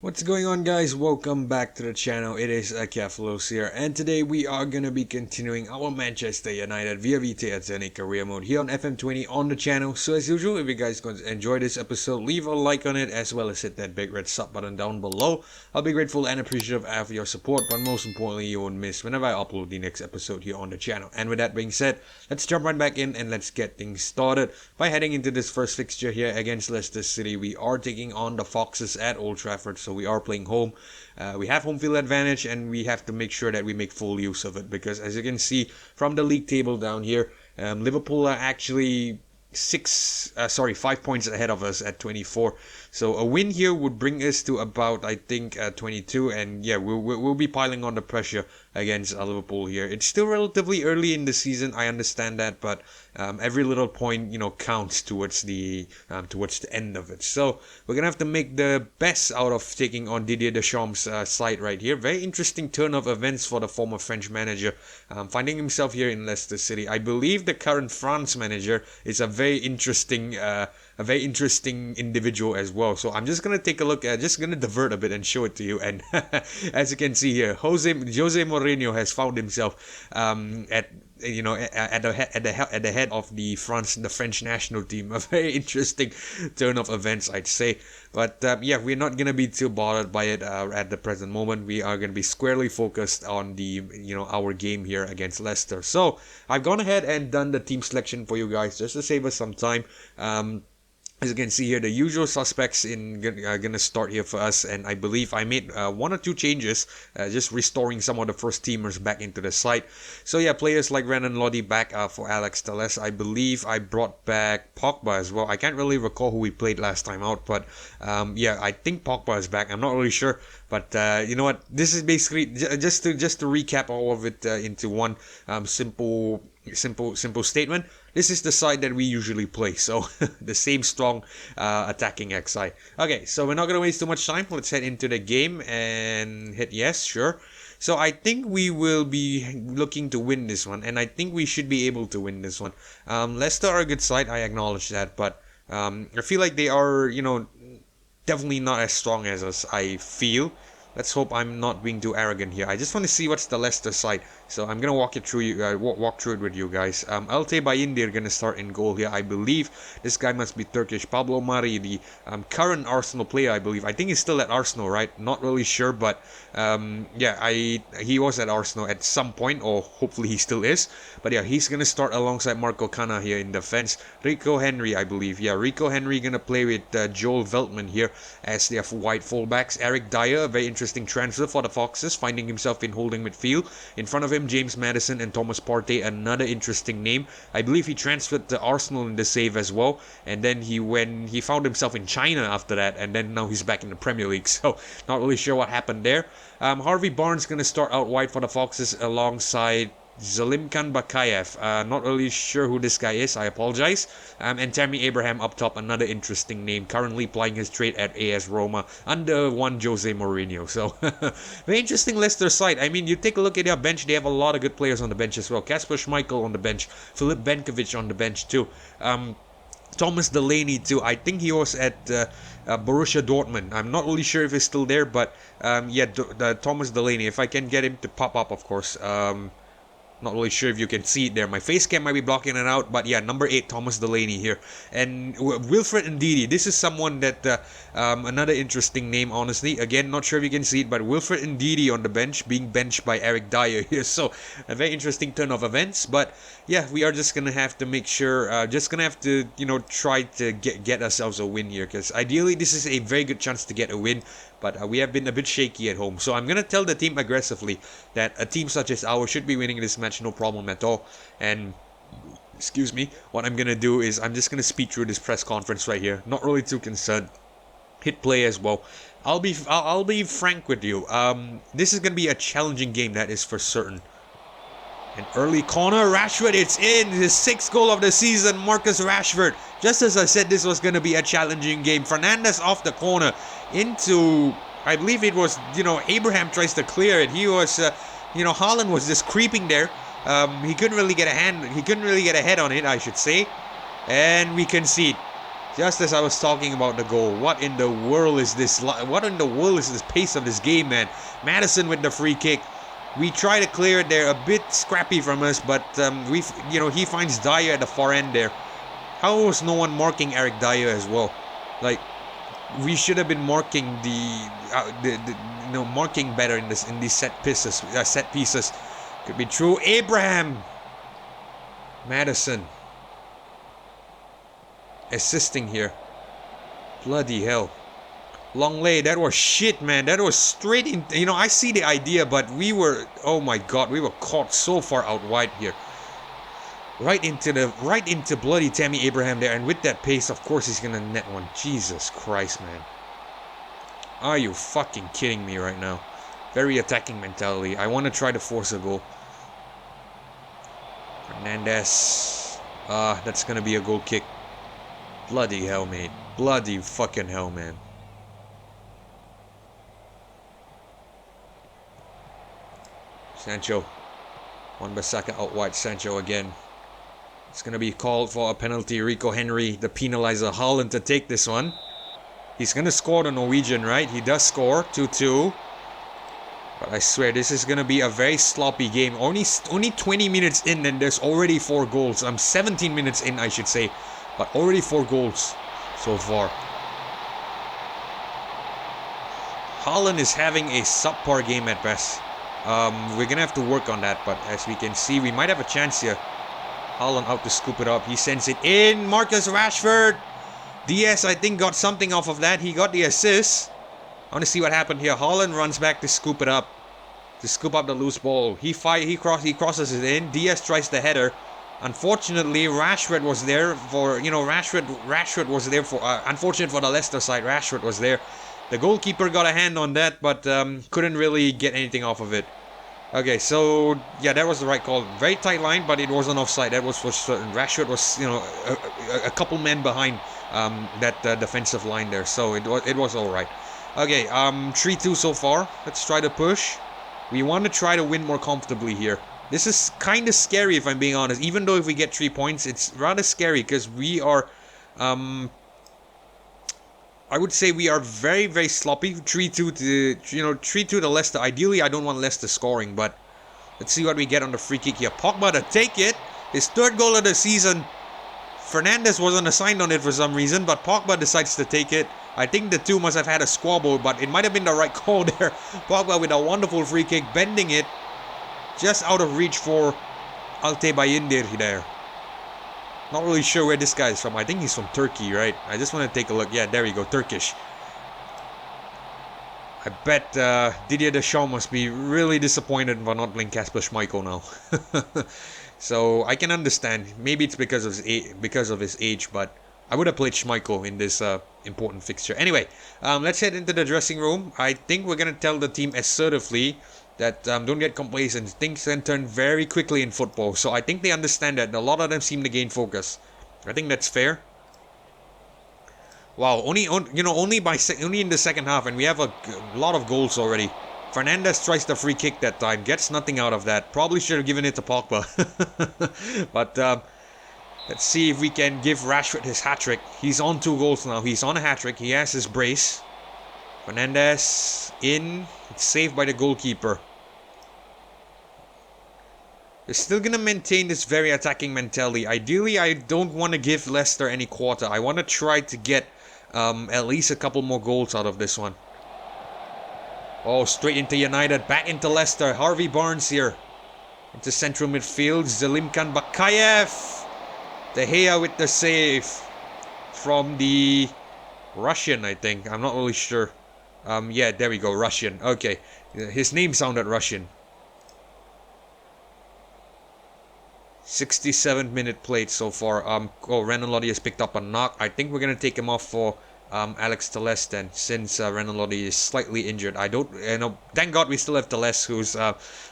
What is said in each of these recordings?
What's going on, guys? Welcome back to the channel. It is Kefalos here, and today we are gonna be continuing our Manchester United via Vitæ Æternæ career mode here on FM20 on the channel. So as usual, if you guys going to enjoy this episode, leave a like on it as well as hit that big red sub button down below. I'll be grateful and appreciative of your support, but most importantly, you won't miss whenever I upload the next episode here on the channel. And with that being said, let's jump right back in and let's get things started by heading into this first fixture here against Leicester City. We are taking on the Foxes at Old Trafford, so we are playing home. We have home field advantage, and we have to make sure that we make full use of it, because as you can see from the league table down here, Liverpool are actually 5 points ahead of us at 24. So a win here would bring us to about, I think, 22, and yeah, we'll be piling on the pressure against Liverpool here. It's still relatively early in the season, I understand that, but every little point, counts towards the end of it. So we're gonna have to make the best out of taking on Didier Deschamps' side right here. Very interesting turn of events for the former French manager, finding himself here in Leicester City. I believe the current France manager is a very interesting individual as well. So I'm just gonna take a look at, just gonna divert a bit and show it to you. And as you can see here, Jose Mourinho has found himself at the head of the French national team. A very interesting turn of events, I'd say. But yeah, we're not gonna be too bothered by it at the present moment. We are gonna be squarely focused on the our game here against Leicester. So I've gone ahead and done the team selection for you guys just to save us some time. As you can see here, the usual suspects are gonna start here for us, and I believe I made one or two changes, just restoring some of the first teamers back into the side. So yeah, players like Renan Lodi back for Alex Telles. I believe I brought back Pogba as well. I can't really recall who we played last time out, but yeah, I think Pogba is back. I'm not really sure, but you know what? This is basically just to recap all of it into one simple statement. This is the side that we usually play, so the same strong attacking XI. Okay, so we're not gonna waste too much time. Let's head into the game and hit yes, sure. So I think we will be looking to win this one, and I think we should be able to win this one. Leicester are a good side, I acknowledge that, but I feel like they are, definitely not as strong as us, I feel. Let's hope I'm not being too arrogant here. I just want to see what's the Leicester side. So I'm gonna walk through it with you guys. Altay Bayindir gonna start in goal here. I believe this guy must be Turkish. Pablo Mari, the current Arsenal player, I believe. I think he's still at Arsenal, right? Not really sure, but yeah, he was at Arsenal at some point, or hopefully he still is. But yeah, he's gonna start alongside Marco Cana here in defense. Rico Henry, I believe. Yeah, Rico Henry gonna play with Joel Veltman here as their wide fullbacks. Eric Dyer, a very interesting transfer for the Foxes, finding himself in holding midfield. In front of him, James Maddison and Thomas Partey, another interesting name. I believe he transferred to Arsenal in the save as well, and then he found himself in China after that, and then now he's back in the Premier League. So not really sure what happened there. Harvey Barnes gonna start out wide for the Foxes alongside Zalimkan Bakayev. Not really sure who this guy is, I apologize. And Tammy Abraham up top, another interesting name, currently plying his trade at AS Roma under one Jose Mourinho. So very interesting Leicester side. I mean, you take a look at their bench, they have a lot of good players on the bench as well. Kasper Schmeichel on the bench, Filip Benkovic on the bench too. Thomas Delaney too. I think he was at Borussia Dortmund. I'm not really sure if he's still there, but yeah, Thomas Delaney. If I can get him to pop up, of course. Not really sure if you can see it there. My face cam might be blocking it out, but yeah, number 8, Thomas Delaney here. And Wilfred Ndidi, this is someone that, another interesting name, honestly. Again, not sure if you can see it, but Wilfred Ndidi on the bench, being benched by Eric Dyer here. So, a very interesting turn of events. But yeah, we are just going to have to make sure, try to get ourselves a win here. Because ideally, this is a very good chance to get a win. But we have been a bit shaky at home. So I'm going to tell the team aggressively that a team such as ours should be winning this match, no problem at all. And, excuse me, what I'm going to do is I'm just going to speed through this press conference right here. Not really too concerned. Hit play as well. I'll be frank with you. This is going to be a challenging game, that is for certain. An early corner, Rashford, it's in. His 6th goal of the season, Marcus Rashford. Just as I said, this was going to be a challenging game. Fernandes off the corner into, I believe it was, Abraham tries to clear it. He was, Haaland was just creeping there. He couldn't really get a head on it, I should say. And we concede. Just as I was talking about the goal. What in the world is this? What in the world is this pace of this game, man? Madison with the free kick. We try to clear it there, a bit scrappy from us, but he finds Dyer at the far end there. How was no one marking Eric Dyer as well? Like, we should have been marking marking better in these set pieces. Could be true. Abraham, Madison, assisting here. Bloody hell. Longley, that was shit, man. That was straight in. I see the idea, but we were. Oh my god, we were caught so far out wide here. Right into bloody Tammy Abraham there, and with that pace, of course he's gonna net one. Jesus Christ, man. Are you fucking kidding me right now? Very attacking mentality. I want to try to force a goal. Fernandez. That's gonna be a goal kick. Bloody hell, mate. Bloody fucking hell, man. Sancho. Wan-Bissaka out wide. Sancho again. It's going to be called for a penalty. Rico Henry, the penalizer. Haaland to take this one. He's going to score the Norwegian, right? He does score. 2-2. But I swear, this is going to be a very sloppy game. Only 20 minutes in and there's already 4 goals. 17 minutes in, I should say. But already 4 goals so far. Haaland is having a subpar game at best. We're going to have to work on that. But as we can see, we might have a chance here. Haaland out to scoop it up. He sends it in. Marcus Rashford. Diaz, I think, got something off of that. He got the assist. I want to see what happened here. Haaland runs back to scoop it up. To scoop up the loose ball. He crosses it in. Diaz tries the header. Unfortunately, Rashford was there for, Rashford was there for, unfortunate for the Leicester side. Rashford was there. The goalkeeper got a hand on that, but couldn't really get anything off of it. Okay, so yeah, that was the right call. Very tight line, but it wasn't offside. That was for certain. Rashford was, a couple men behind that defensive line there, so it was all right. Okay, 3-2 so far. Let's try to push. We want to try to win more comfortably here. This is kind of scary, if I'm being honest. Even though if we get 3 points, it's rather scary because we are, I would say we are very, very sloppy. 3-2 to Leicester. Ideally, I don't want Leicester scoring, but let's see what we get on the free kick here. Pogba to take it. His 3rd goal of the season. Fernandez wasn't assigned on it for some reason, but Pogba decides to take it. I think the two must have had a squabble, but it might have been the right call there. Pogba with a wonderful free kick, bending it. Just out of reach for Altay Bayindir there. Not really sure where this guy is from. I think he's from Turkey, right? I just want to take a look. Yeah, there we go. Turkish. I bet Didier Deschamps must be really disappointed for not playing Kasper Schmeichel now. So I can understand. Maybe it's because of his age, but I would have played Schmeichel in this important fixture. Anyway, let's head into the dressing room. I think we're going to tell the team assertively that don't get complacent. Things can turn very quickly in football. So I think they understand that. A lot of them seem to gain focus. I think that's fair. Wow, only in the second half, and we have a lot of goals already. Fernandez tries the free kick that time, gets nothing out of that. Probably should have given it to Pogba. But let's see if we can give Rashford his hat-trick. He's on 2 goals now. He's on a hat-trick. He has his brace. Fernandez in. It's saved by the goalkeeper. They're still going to maintain this very attacking mentality. Ideally, I don't want to give Leicester any quarter. I want to try to get at least a couple more goals out of this one. Oh, straight into United. Back into Leicester. Harvey Barnes here. Into central midfield. Zelimkan Bakayev. De Gea with the save. From the Russian, I think. I'm not really sure. Yeah, there we go. Russian. Okay. His name sounded Russian. 67th minute played so far. Renan Lodi has picked up a knock. I think we're going to take him off for Alex Telles then, since Renan Lodi is slightly injured. Thank God we still have Telles, who's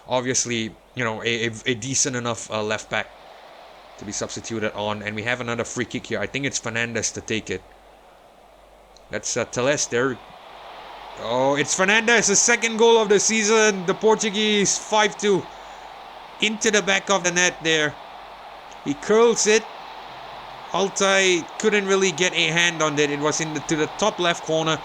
obviously, a decent enough left back to be substituted on. And we have another free kick here. I think it's Fernandez to take it. That's Telles there. Oh, it's Fernandez, the 2nd goal of the season. The Portuguese, 5-2. Into the back of the net there. He curls it. Altay couldn't really get a hand on it. It was to the top left corner.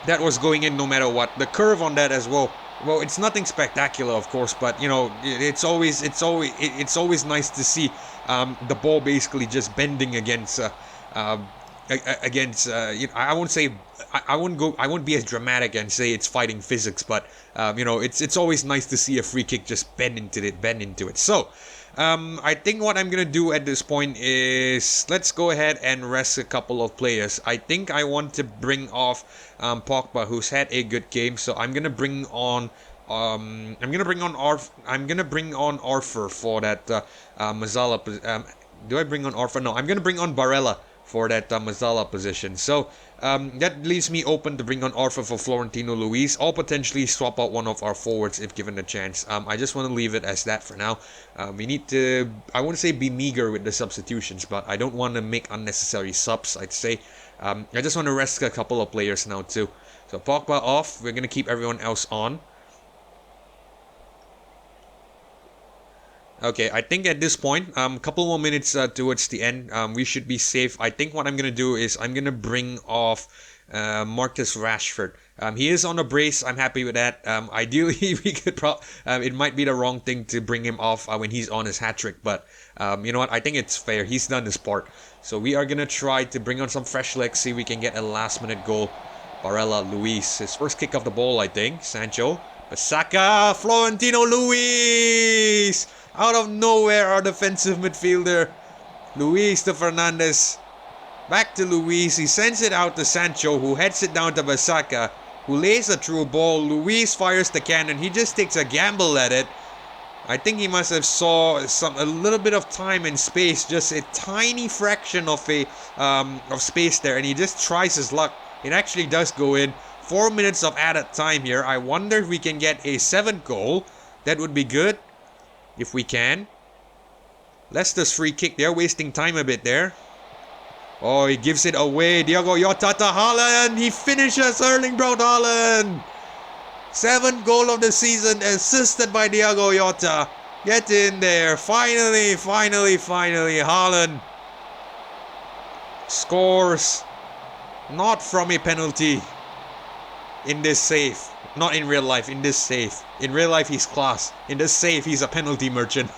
That was going in no matter what. The curve on that as well. Well, it's nothing spectacular, of course, but you know, it's always nice to see the ball basically just bending against. You know, I won't say I won't be as dramatic and say it's fighting physics, but you know, it's always nice to see a free kick just bend into it. So I think what I'm gonna do at this point is let's go ahead and rest a couple of players. I think I want to bring off Pogba, who's had a good game, so I'm gonna bring on Arthur for that Mazzala. Do I bring on Arthur? No, I'm gonna bring on Barella for that Mazzala position. So that leaves me open to bring on Arthur for Florentino Luis, or potentially swap out one of our forwards if given the chance. I just want to leave it as that for now. We need to, I wouldn't say be meager with the substitutions, but I don't want to make unnecessary subs, I'd say. I just want to rest a couple of players now too. So Pogba off, we're going to keep everyone else on. Okay, I think at this point, couple more minutes towards the end, we should be safe. I think what I'm going to do is I'm going to bring off Marcus Rashford. He is on a brace. I'm happy with that. Ideally, we could it might be the wrong thing to bring him off when he's on his hat-trick, but you know what? I think it's fair. He's done his part. So we are going to try to bring on some fresh legs, see if we can get a last-minute goal. Barella, Luis, his first kick of the ball, I think. Sancho, Saka, Florentino Luis! Out of nowhere, our defensive midfielder, Luis to Fernandes. Back to Luis. He sends it out to Sancho, who heads it down to Basaka, who lays a through ball. Luis fires the cannon. He just takes a gamble at it. I think he must have saw a little bit of time and space, just a tiny fraction of space there, and he just tries his luck. It actually does go in. 4 minutes of added time here. I wonder if we can get a 7th goal. That would be good. If we can. Leicester's free kick. They're wasting time a bit there. Oh, he gives it away. Diogo Jota to Haaland. He finishes Erling Braut Haaland. 7th goal of the season, assisted by Diogo Jota. Get in there. Finally. Haaland scores. Not from a penalty. In this save. Not in real life, in this save. In real life, he's class. In this save, he's a penalty merchant.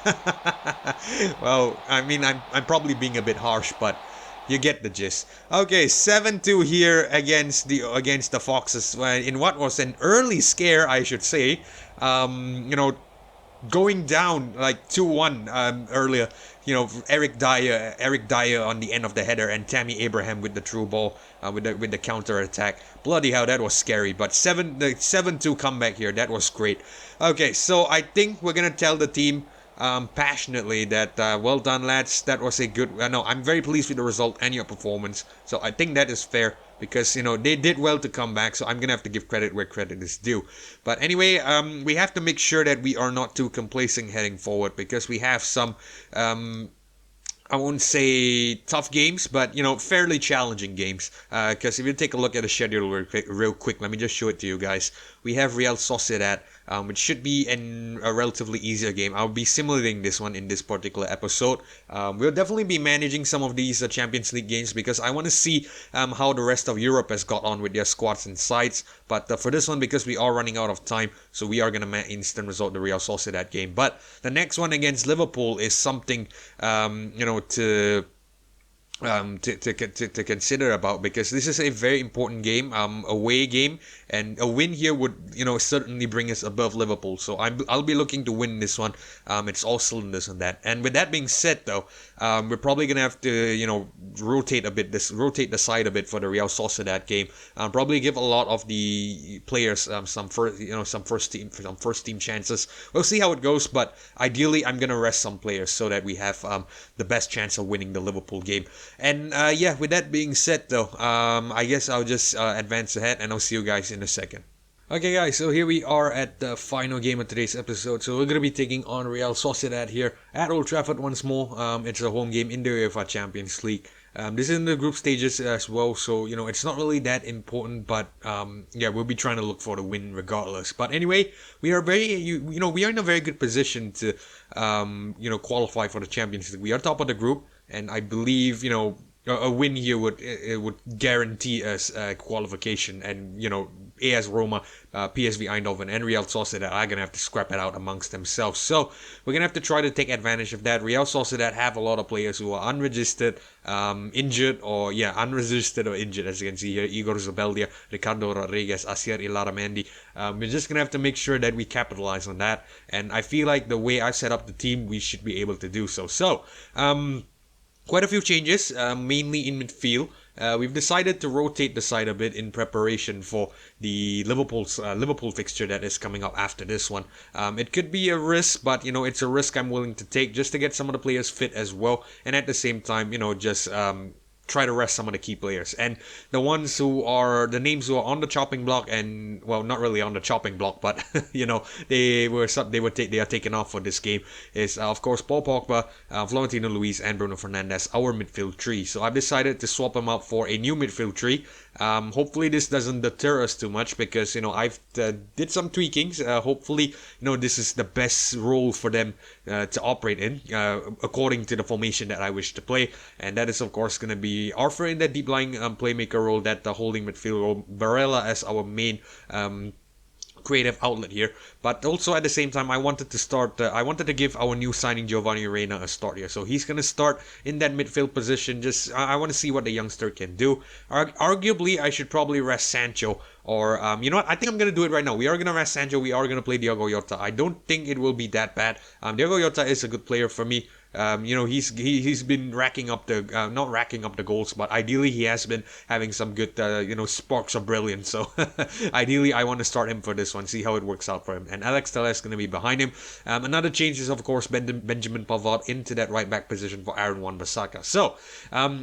Well, I mean, I'm probably being a bit harsh, but you get the gist. Okay, 7-2 here against the Foxes. In what was an early scare, I should say. You know, going down like 2-1 earlier. You know, Eric Dyer on the end of the header, and Tammy Abraham with the through ball with the counter attack. Bloody hell, that was scary. But the 7-2 comeback here, that was great. Okay, so I think we're gonna tell the team passionately that well done, lads. That was a good. No, I'm very pleased with the result and your performance. So I think that is fair, because you know they did well to come back. So I'm gonna have to give credit where credit is due. But anyway, we have to make sure that we are not too complacent heading forward, because we have some I won't say tough games, but you know, fairly challenging games. Because if you take a look at the schedule real quick, let me just show it to you guys. We have Real Sociedad, which should be a relatively easier game. I'll be simulating this one in this particular episode. We'll definitely be managing some of these Champions League games, because I want to see how the rest of Europe has got on with their squads and sides. But for this one, because we are running out of time, so we are going to instant result the Real Sociedad game. But the next one against Liverpool is something, you know, to consider about, because this is a very important game, away game, and a win here would, you know, certainly bring us above Liverpool. So I'll be looking to win this one. It's all cylinders on that. And with that being said, though, we're probably gonna have to, you know, rotate the side a bit for the Real Sociedad game. Probably give a lot of the players some first team chances. We'll see how it goes, but ideally I'm gonna rest some players so that we have the best chance of winning the Liverpool game. And yeah, with that being said, though, I guess I'll just advance ahead, and I'll see you guys in a second. Okay, guys, so here we are at the final game of today's episode. So we're going to be taking on Real Sociedad here at Old Trafford once more. It's a home game in the UEFA Champions League. This is in the group stages as well, so, you know, it's not really that important, but, yeah, we'll be trying to look for the win regardless. But anyway, we are we are in a very good position to, you know, qualify for the Champions League. We are top of the group, and I believe, a win here would guarantee us qualification, and AS Roma, PSV Eindhoven, and Real Sociedad are gonna have to scrap it out amongst themselves. So we're gonna have to try to take advantage of that. Real Sociedad have a lot of players who are unregistered, injured, or unregistered or injured, as you can see here. Igor Zubeldia, Ricardo Rodriguez, Asier Ilaramendi. We're just gonna have to make sure that we capitalize on that, and I feel like the way I set up the team, we should be able to do so. So, quite a few changes, mainly in midfield. We've decided to rotate the side a bit in preparation for the Liverpool fixture that is coming up after this one. It could be a risk, but it's a risk I'm willing to take just to get some of the players fit as well, and at the same time, just try to rest some of the key players. And the names who are on the chopping block, and well, not really on the chopping block, but they are taken off for this game, is of course Paul Pogba, Florentino Luis, and Bruno Fernandes, our midfield tree. So I've decided to swap them out for a new midfield tree. Hopefully this doesn't deter us too much, because I've did some tweakings. Hopefully this is the best role for them to operate in, according to the formation that I wish to play, and that is of course going to be Arthur in that deep lying playmaker role, that the holding midfield role, Barella as our main creative outlet here. But also at the same time, I wanted to give our new signing Giovanni Reina a start here. So he's going to start in that midfield position. I want to see what the youngster can do. Arguably, I should probably rest Sancho, or you know what? I think I'm going to do it right now. We are going to rest Sancho. We are going to play Diogo Jota. I don't think it will be that bad. Diogo Jota is a good player for me. He's been racking up not racking up the goals, but ideally he has been having some good sparks of brilliance. So ideally I want to start him for this one, see how it works out for him. And Alex Telles is going to be behind him. Another change is of course Benjamin Pavard into that right back position for Aaron Wan-Bissaka. So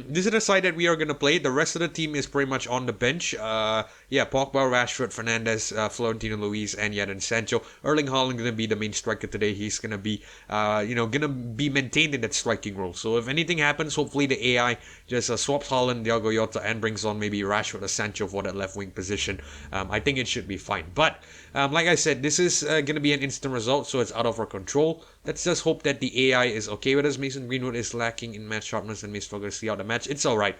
this is the side that we are going to play. The rest of the team is pretty much on the bench. Pogba, Rashford, Fernandes, Florentino Luis, and then Sancho. Erling Haaland going to be the main striker today. He's going to be maintained in that striking role. So if anything happens, hopefully the AI just swaps Haaland, Diogo Jota, and brings on maybe Rashford or Sancho for that left wing position. I think it should be fine. But like I said, this is going to be an instant result, so it's out of our control. Let's just hope that the AI is okay with us. Mason Greenwood is lacking in match sharpness and may struggle to see out the match. It's alright.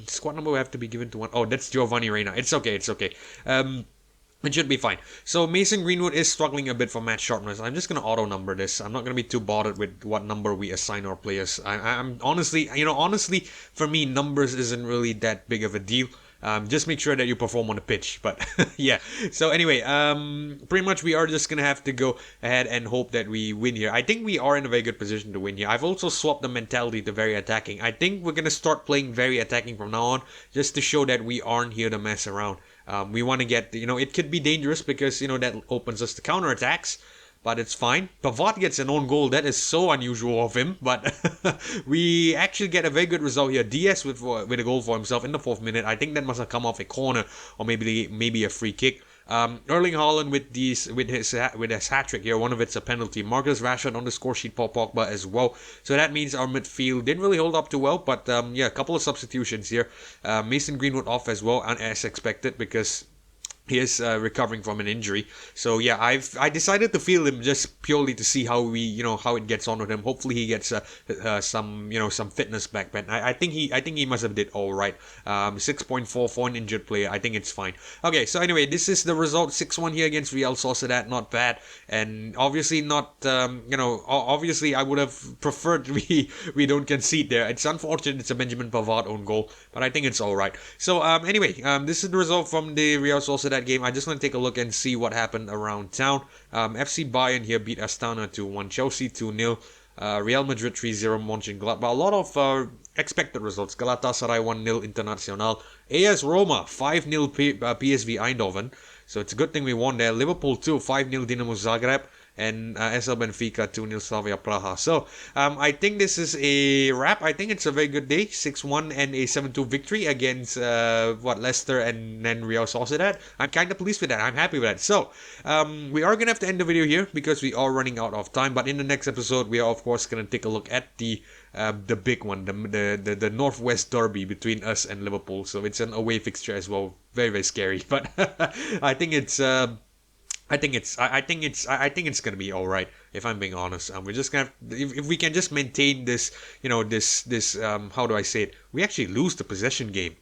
Squad number will have to be given to one. Oh, that's Giovanni Reina. It's okay. It should be fine. So Mason Greenwood is struggling a bit for match sharpness. I'm just going to auto number this. I'm not going to be too bothered with what number we assign our players. I'm honestly, for me, numbers isn't really that big of a deal. Just make sure that you perform on the pitch. But yeah. So anyway, pretty much we are just gonna have to go ahead and hope that we win here. I think we are in a very good position to win here. I've also swapped the mentality to very attacking. I think we're gonna start playing very attacking from now on, just to show that we aren't here to mess around. We want to get, it could be dangerous because, that opens us to counterattacks, but it's fine. Pavard gets an own goal. That is so unusual of him, but we actually get a very good result here. Diaz with a goal for himself in the 4th minute. I think that must have come off a corner or maybe a free kick. Erling Haaland with his hat-trick here. One of it's a penalty. Marcus Rashford on the score sheet, Paul Pogba as well. So that means our midfield didn't really hold up too well, but a couple of substitutions here. Mason Greenwood off as well, as expected, because he is recovering from an injury. So yeah, I decided to field him just purely to see how how it gets on with him. Hopefully he gets some fitness back. But I think he must have did all right. 6.4 for an injured player. I think it's fine. Okay, so anyway, this is the result. 6-1 here against Real Sociedad. Not bad, and obviously not. Obviously I would have preferred we don't concede there. It's unfortunate. It's a Benjamin Pavard own goal, but I think it's all right. So anyway, this is the result from the Real Sociedad game. I just want to take a look and see what happened around town. FC Bayern here beat Astana 2-1, Chelsea 2-0, Real Madrid 3-0, Mönchengladbach. A lot of expected results. Galatasaray 1-0, Internacional. AS Roma 5-0 PSV Eindhoven. So it's a good thing we won there. Liverpool 5-0 Dinamo Zagreb. And SL Benfica 2-0 Slavia Praha. So I think this is a wrap. I think it's a very good day. 6-1 and a 7-2 victory against Leicester and then Real Sociedad. I'm kind of pleased with that. I'm happy with that. So we are gonna have to end the video here because we are running out of time. But in the next episode, we are of course gonna take a look at the big one, the Northwest Derby between us and Liverpool. So it's an away fixture as well. Very, very scary. But I think it's I think it's gonna be all right. If I'm being honest, we're just gonna if we can just maintain this, this how do I say it? We actually lose the possession game.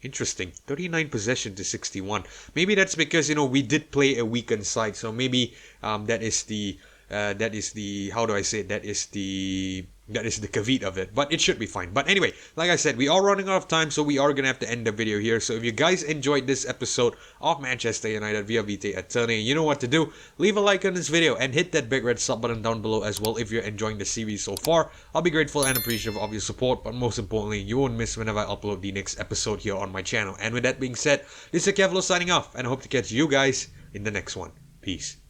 Interesting. 39 possession to 61. Maybe that's because we did play a weakened side, so maybe that is the how do I say it? That is the caveat of it, but it should be fine. But anyway, like I said, we are running out of time, so we are gonna have to end the video here. So if you guys enjoyed this episode of Manchester United via Vitæ Æternæ, you know what to do. Leave a like on this video and hit that big red sub button down below as well if you're enjoying the series so far. I'll be grateful and appreciative of your support, but most importantly, you won't miss whenever I upload the next episode here on my channel. And with that being said, this is Kevlo signing off, and I hope to catch you guys in the next one. Peace.